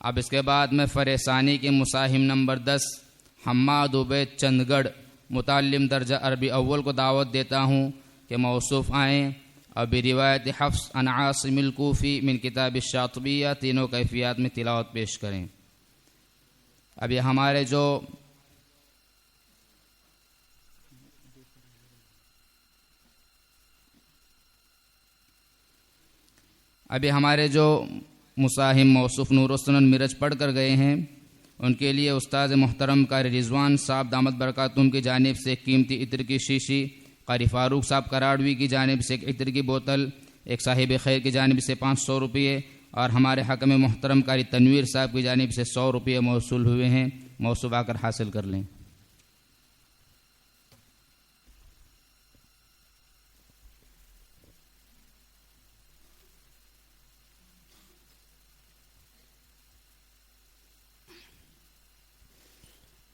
अब इसके बाद मैं फरेसानी के मुसाहिम नंबर 10 हम्माद उबैद चंदगढ़ मुताल्लिम दर्जा अरबी अव्वल को दावत देता हूँ कि मौसूफ़ आएँ। अभी रिवायत हफ्स अन आसिम अल कूफ़ी मिन किताब शातिबिया तीनों कैफियत में तिलावत पेश करें। अभी हमारे जो मुसाहिम मौसूफ़ नूरुस्सुनन मिरज पढ़ कर गए हैं, उनके लिए उस्ताद मोहतरम कारी रिजवान साहब दामद बरकातुम की जानिब से कीमती इत्र की शीशी, कारी फारूक साहब कराड़वी की जानिब से एक इत्र की बोतल, एक साहिब खैर की जानिब से 500 रुपये और हमारे हक़ में मोहतरम कारी तनवीर साहब की जानिब से 100 रुपये मौसूल हुए हैं। मौसूफ़ आकर हासिल कर लें।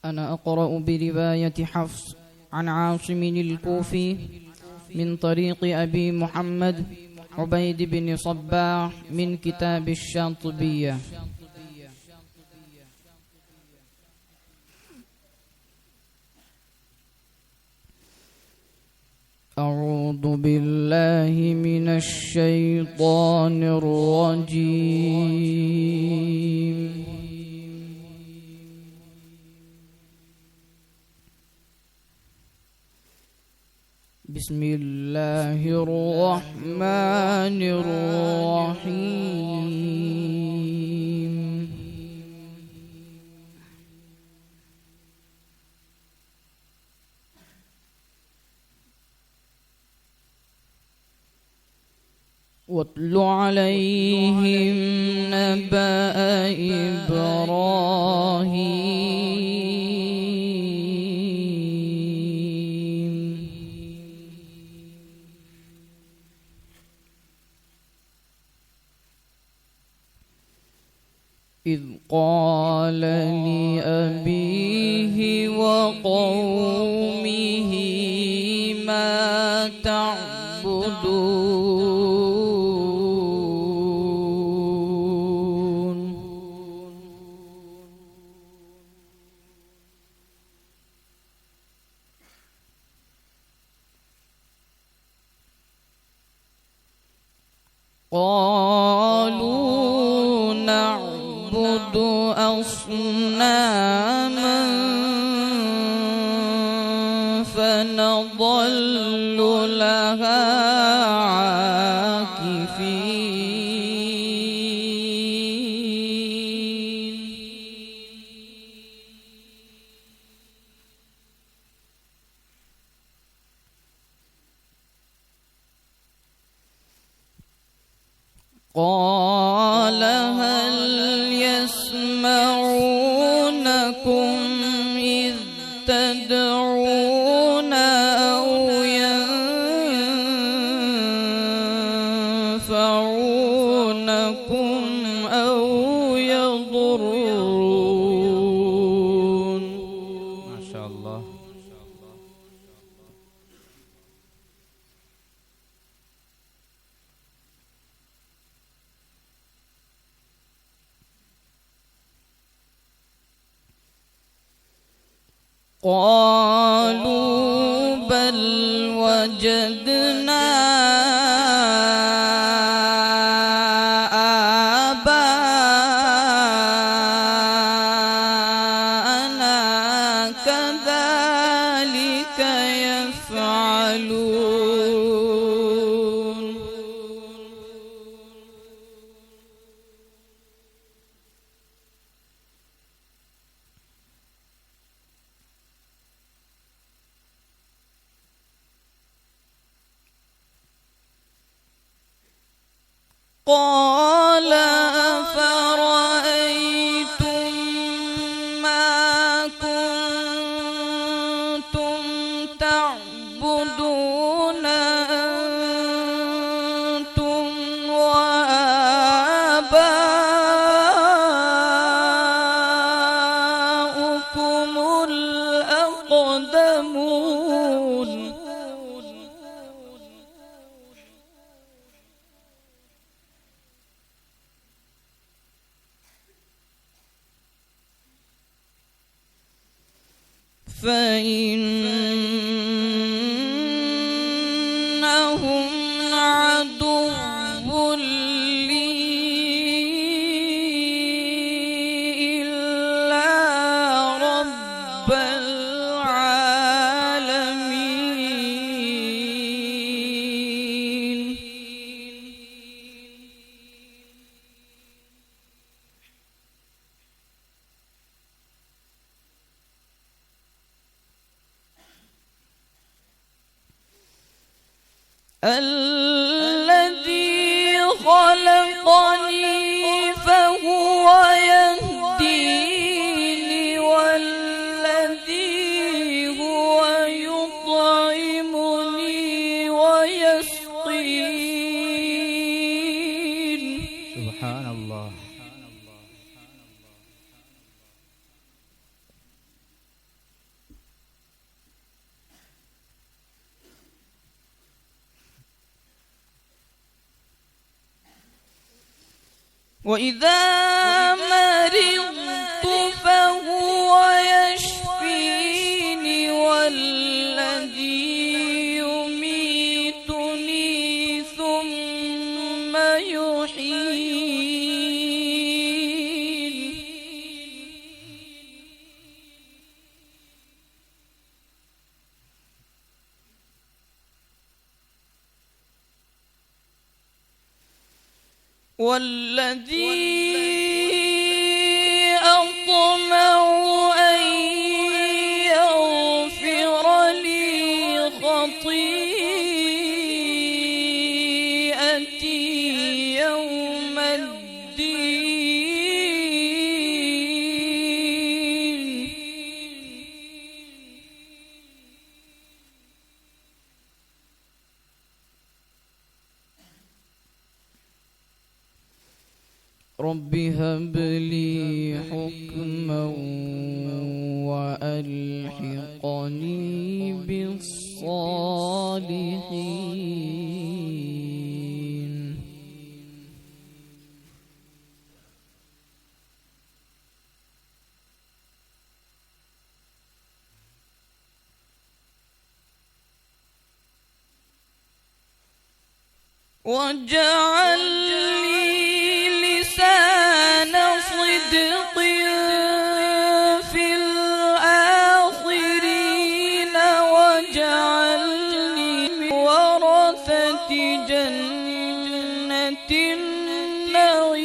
أنا أقرأ برواية حفص عن عاصم الكوفي من طريق أبي محمد عبيد بن صباح من كتاب الشاطبية. أعوذ بالله من الشيطان الرجيم. بسم الله الرحمن الرحيم. واتل عليهم نبأ إبراهيم إذ قال لأبيه وقومه ما تعبدون قالوا نعبد أصناما فنظل لها عاكفين قال هل يسمعونكم إذ تدعون أو ينفعونكم أو يضرون. ما شاء الله. قالوا بل وجدنا آباءنا كذلك يفعلون. قال أفرأيتم ما كنتم تعبدون أنتم وآباؤكم الأقدمون فإنهم عدو لي إلا رب العالمين. الذي خلقني فهو يهديني والذي هو يطعمني ويسقين. سبحان الله. وإذا مرضت فهو يشفيني والذي يميتني ثم يحيين. والذي أطمع أن يغفر لي خطيئتي يوم الدين. رب هب لي حكما وألحقني بالصالحين. واجعل لي لسان صدق في الآخرين واجعلني من ورثة جنة النعيم.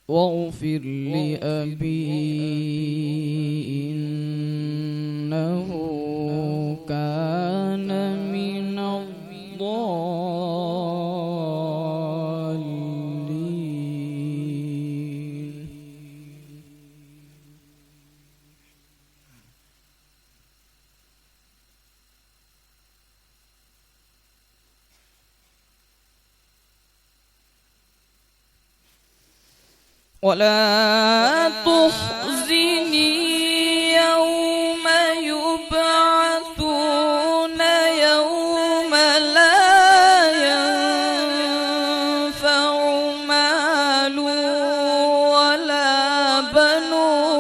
واغفر لأبي إنه كان من الضالين. ولا تخزني يوم يبعثون يوم لا ينفع مال ولا بنون.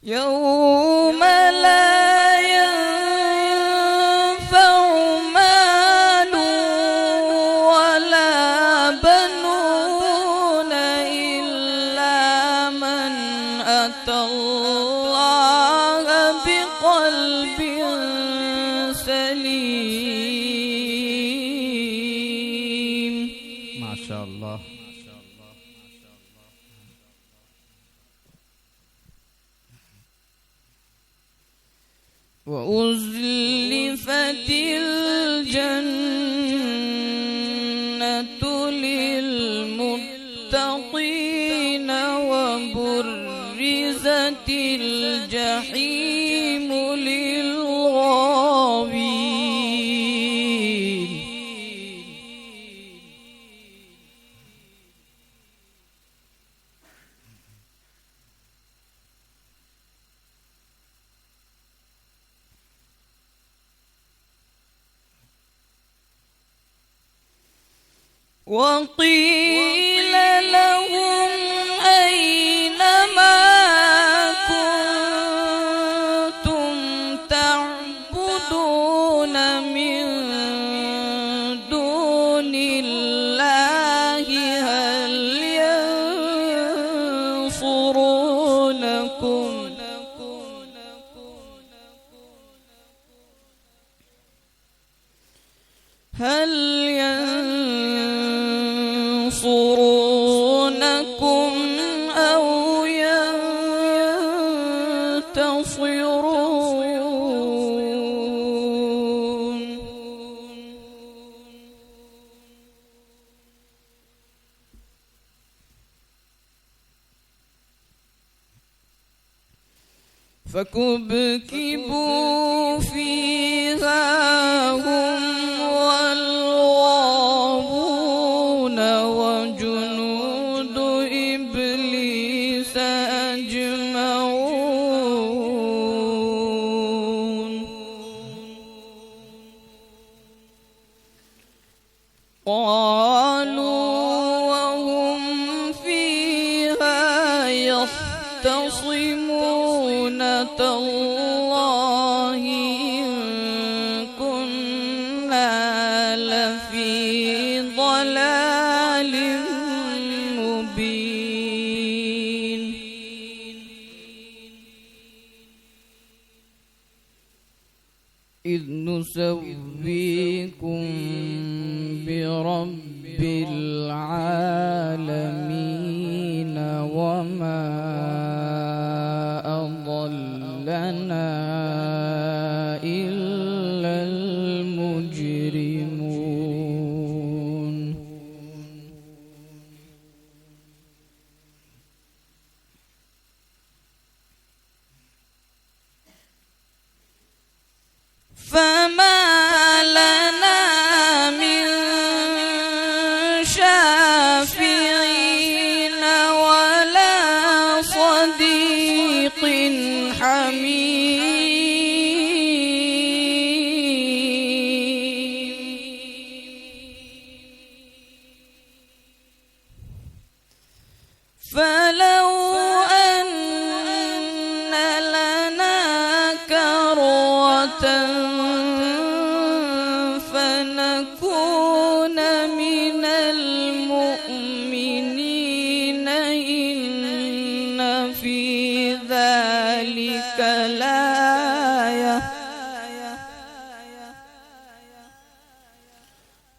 يوم لا ينفع مال ولا بنون إلا من أتى الله بقلب سليم. ما شاء الله. وأزلفت الجنة للمتقين وبرزت الجحيم للغاوين. وقيل لهم أين ما كنتم تعبدون من دون الله هل ينصرونكم أو ينتصرون فكبكبوا فيها هم والغاوون وجنود إبليس أجمعون قالوا وهم فيها يختصمون تالله إن كنا لفي ضلال مبين إذ نسويكم برب العالمين وما أضلنا إلا المجرمون فما لنا من شافعين ولا صديق حميم فلو أن لنا كرة فنكون من المؤمنين إن في ذلك لآية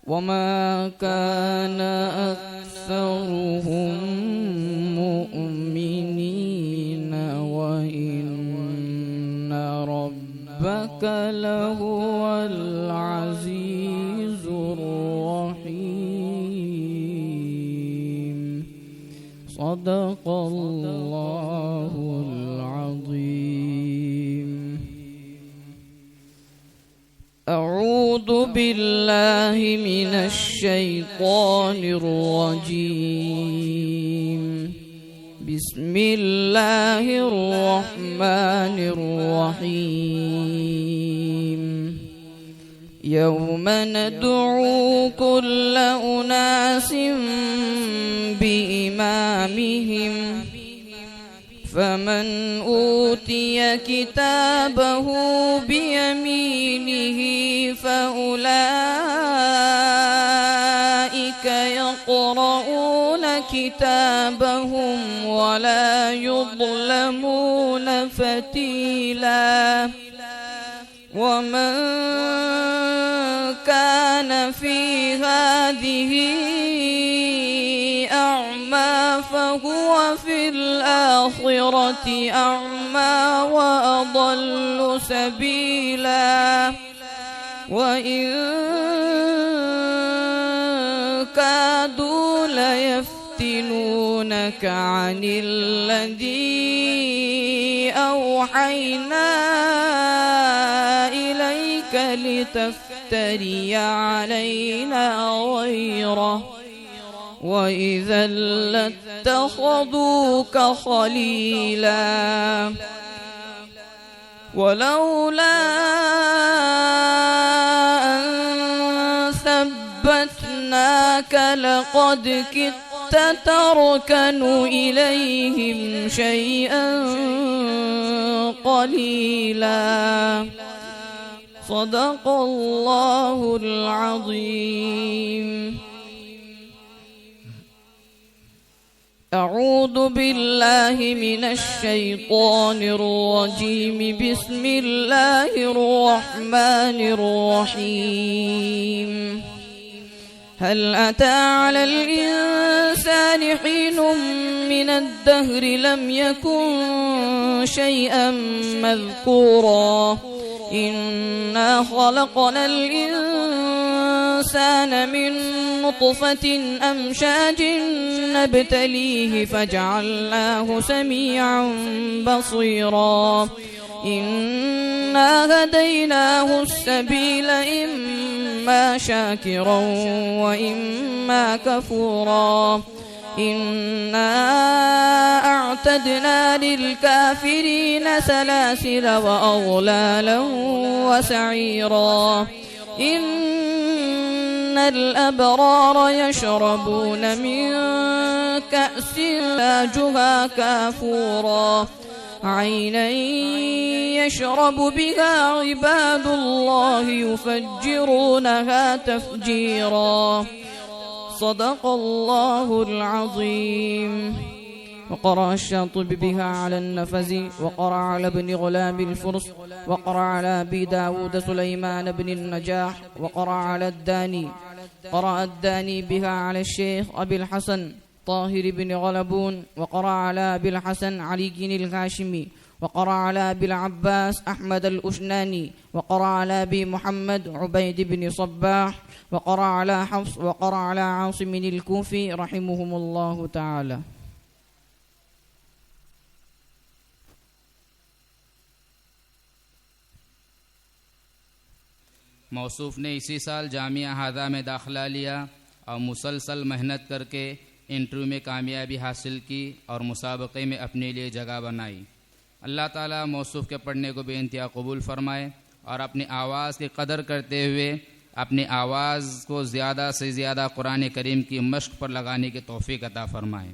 وما كان أكثرهم مؤمنين وإن ربك لهو العزيز الرحيم صدق الله العظيم. أعوذ بالله من الشيطان الرجيم. بسم الله الرحمن الرحيم. يوم ندعو كل أناس بإمامهم فمن أوتي كتابه بيمينه فأولئك يقرؤون كتابهم ولا يظلمون فتيلا. ومن كان في هذه أعمى فهو في الآخرة أعمى وأضل سبيلا. وإن كادوا ليفتنونك عن الذي أوحينا إليك لتفتري علينا غيره وإذا لاتخذوك خليلا. ولولا أن ثبتناك إنك لقد كدت تركن إليهم شيئا قليلا. صدق الله العظيم. أعوذ بالله من الشيطان الرجيم. بسم الله الرحمن الرحيم. هل أتى على الإنسان حين من الدهر لم يكن شيئا مذكورا. إنا خلقنا الإنسان من نطفة أمشاج نبتليه فجعلناه سميعا بصيرا. إنا هديناه السبيل إما شاكرا وإما كفورا. إنا أعتدنا للكافرين سلاسل وأغلالا وسعيرا. إن الأبرار يشربون من كأس لاجها كافورا. عينا يشرب بها عباد الله يفجرونها تفجيرا. صدق الله العظيم. وقرأ الشاطبي بها على النفذ، وقرأ على ابن غلام الفرس، وقرأ على أبي داود سليمان بن النجاح، وقرأ على الداني. قرأ الداني بها على الشيخ أبي الحسن طاهر بن غلبون، وقرأ على أبي الحسن علي الهاشمي، وقرأ على أبي العباس أحمد الأشناني، وقرأ على أبي محمد عبيد بن صباح، وقرأ على حفص، وقرأ على عاصم الكوفي رحمهم الله تعالى. मौसूफ ने इसी साल जामिया हादा में दाखिला लिया और मुसलसल मेहनत करके इंटरव्यू में कामयाबी हासिल की और मुसाबक़े में अपने लिए जगह बनाई। अल्लाह ताला मौसूफ के पढ़ने को बेइंतहा कबूल फरमाए और अपनी आवाज़ की कदर करते हुए अपनी आवाज़ को ज़्यादा से ज़्यादा कुरान करीम की मश्क पर लगाने की तौफ़ीक़ अता फरमाए।